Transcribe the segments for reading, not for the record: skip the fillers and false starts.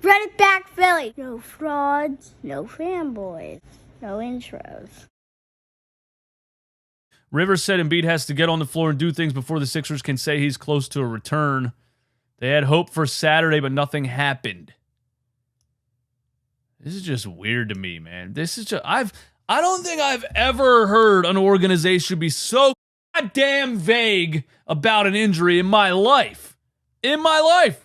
Run it back, Philly. No frauds, no fanboys, no intros. Rivers said Embiid has to get on the floor and do things before the Sixers can say he's close to a return. They had hope for Saturday, but nothing happened. This is just weird to me, man. This is just I don't think I've ever heard an organization be so goddamn vague about an injury in my life. In my life.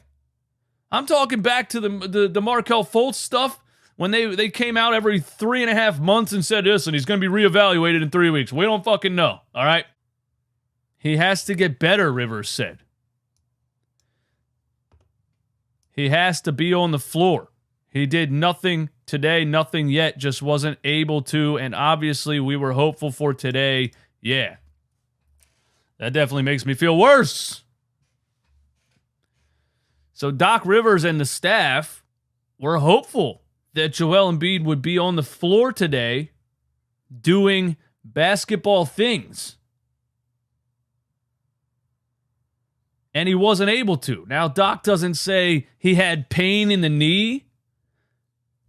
I'm talking back to the Markelle Fultz stuff when they came out every 3.5 months and said, listen, he's going to be reevaluated in 3 weeks. We don't fucking know, all right? He has to get better, Rivers said. He has to be on the floor. He did nothing today, nothing yet, just wasn't able to, and obviously we were hopeful for today. Yeah. That definitely makes me feel worse. So Doc Rivers and the staff were hopeful that Joel Embiid would be on the floor today doing basketball things. And he wasn't able to. Now, Doc doesn't say he had pain in the knee,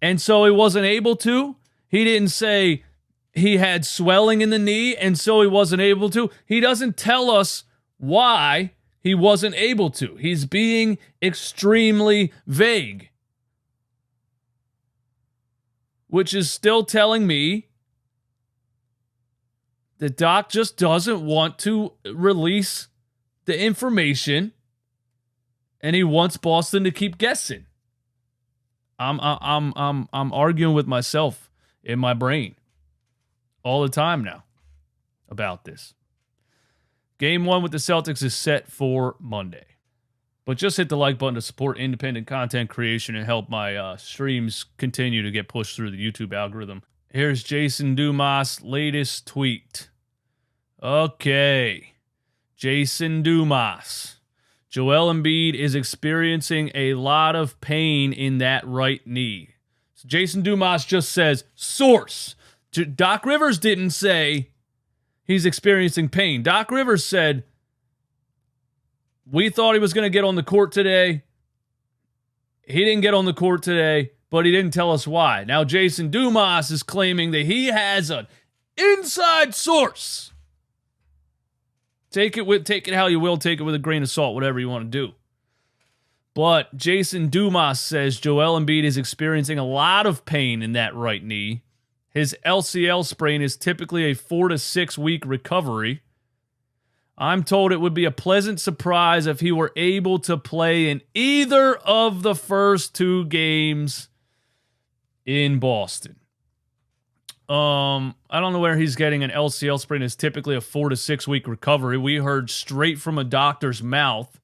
and so he wasn't able to. He didn't say he had swelling in the knee, and so he wasn't able to. He doesn't tell us why he wasn't able to. He's being extremely vague, which is still telling me that Doc just doesn't want to release the information, and he wants Boston to keep guessing. I'm arguing with myself in my brain all the time now about this. Game 1 with the Celtics is set for Monday. But just hit the like button to support independent content creation and help my streams continue to get pushed through the YouTube algorithm. Here's Jason Dumas' latest tweet. Okay. Jason Dumas. Joel Embiid is experiencing a lot of pain in that right knee. So Jason Dumas just says, source. Doc Rivers didn't say he's experiencing pain. Doc Rivers said, we thought he was going to get on the court today. He didn't get on the court today, but he didn't tell us why. Now Jason Dumas is claiming that he has an inside source. Take it how you will, take it with a grain of salt, whatever you want to do. But Jason Dumas says Joel Embiid is experiencing a lot of pain in that right knee. His LCL sprain is typically a 4 to 6 week recovery. I'm told it would be a pleasant surprise if he were able to play in either of the first 2 games in Boston. I don't know where he's getting an LCL sprain. It's typically a 4 to 6 week recovery. We heard straight from a doctor's mouth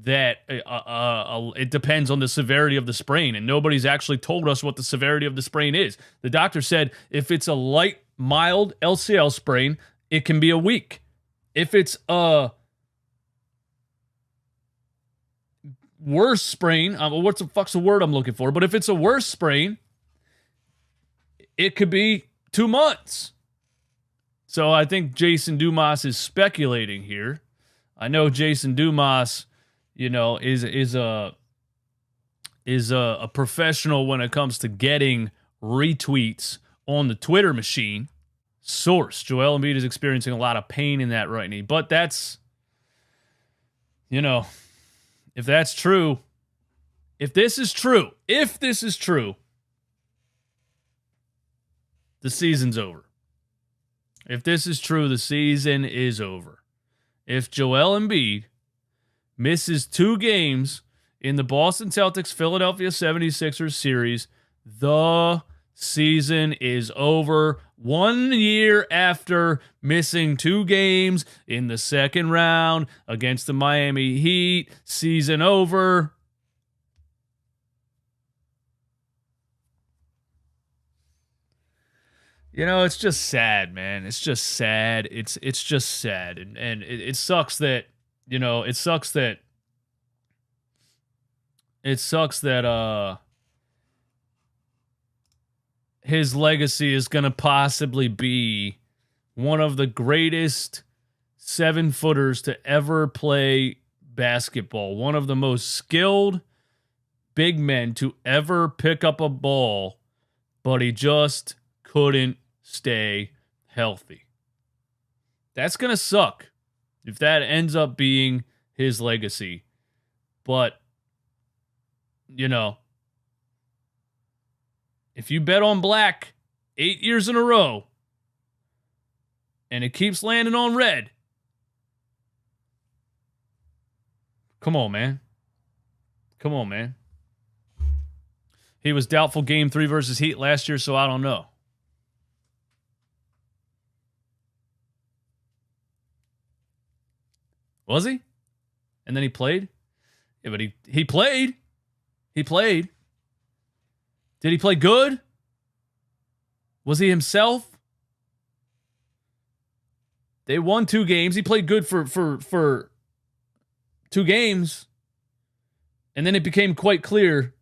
that it depends on the severity of the sprain, and nobody's actually told us what the severity of the sprain is. The doctor said if it's a light, mild LCL sprain, it can be a week. If it's a worse what the fuck's the word I'm looking for? But if it's a worse sprain, it could be 2 months. So I think Jason Dumas is speculating here. I know Jason Dumas, is a professional when it comes to getting retweets on the Twitter machine. Source: Joel Embiid is experiencing a lot of pain in that right knee. But that's, if that's true, if this is true, the season's over. If this is true, the season is over. If Joel Embiid misses 2 games in the Boston Celtics Philadelphia 76ers series, the season is over. 1 year after missing 2 games in the second round against the Miami Heat, season over. It's just sad, man. It's just sad. It's just sad. And it sucks that, his legacy is going to possibly be one of the greatest 7-footers to ever play basketball. One of the most skilled big men to ever pick up a ball, but he just couldn't stay healthy. That's going to suck if that ends up being his legacy. But, you know, if you bet on black 8 years in a row and it keeps landing on red, come on, man. Come on, man. He was doubtful game 3 versus Heat last year, so I don't know. Was he? And then he played? Yeah, but he played. He played. Did he play good? Was he himself? They won 2 games. He played good for 2 games. And then it became quite clear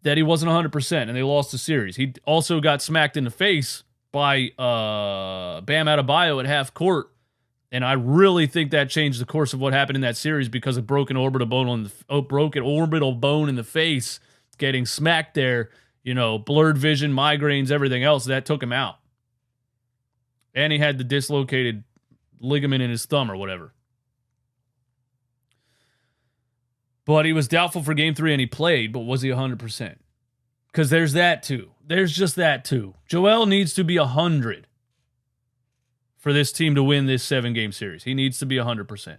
that he wasn't 100%, and they lost the series. He also got smacked in the face by Bam Adebayo at half court, and I really think that changed the course of what happened in that series because of broken orbital bone in the face, getting smacked there, you know, blurred vision, migraines, everything else. That took him out. And he had the dislocated ligament in his thumb or whatever. But he was doubtful for game 3 and he played, but was he 100%? Because there's that too. There's just that too. Joel needs to be 100 for this team to win this 7-game series. He needs to be 100%.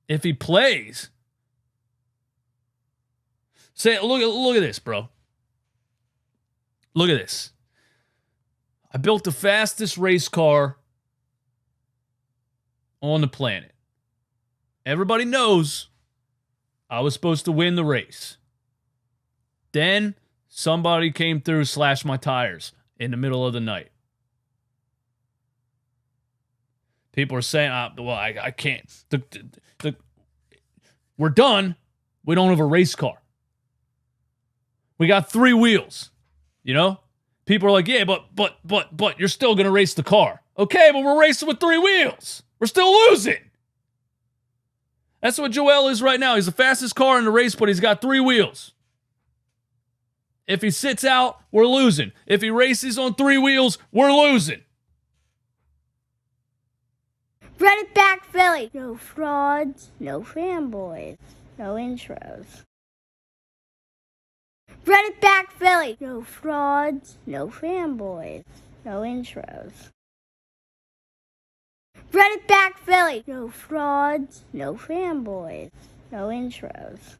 If he plays, look at this, bro. Look at this. I built the fastest race car on the planet. Everybody knows I was supposed to win the race. Then somebody came through, slashed my tires in the middle of the night. People are saying, I can't. We're done. We don't have a race car. We got 3 wheels, you know? People are like, yeah, but you're still going to race the car. Okay, but we're racing with 3 wheels. We're still losing. That's what Joel is right now. He's the fastest car in the race, but he's got 3 wheels. If he sits out, we're losing. If he races on 3 wheels, we're losing. Run it back, Philly. No frauds, no fanboys, no intros. Run it back, Philly. No frauds, no fanboys, no intros. Run it back, Philly. No frauds, no fanboys, no intros.